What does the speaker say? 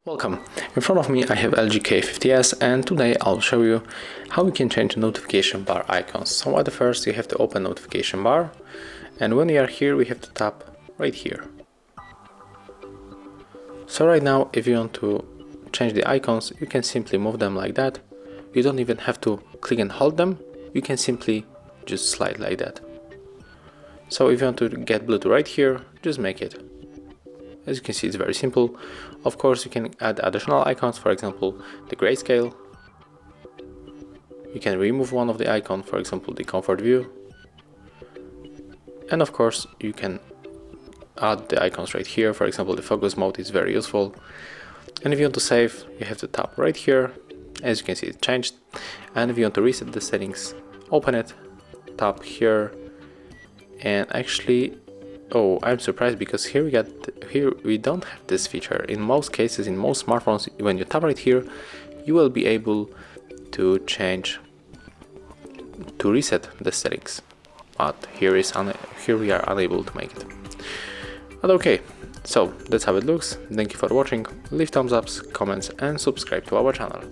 Welcome. In front of me I have LG K50S, and today I'll show you how we can change notification bar icons. So at first you have to open notification bar, and when we are here we have to tap right here. So right now if you want to change the icons, you can simply move them like that. You don't even have to click and hold them, you can simply just slide like that. So if you want to get blue to right here, just make it. As you can see, it's very simple. Of course, you can add additional icons, for example, the grayscale. You can remove one of the icons, for example, the comfort view. And of course, you can add the icons right here. For example, the focus mode is very useful. And if you want to save, you have to tap right here. As you can see, it changed. And if you want to reset the settings, open it, tap here, and actually, oh, I'm surprised because here we don't have this feature. In most cases, in most smartphones, when you tap right here, you will be able to reset the settings. But here we are unable to make it. But okay, so that's how it looks. Thank you for watching. Leave thumbs ups, comments, and subscribe to our channel.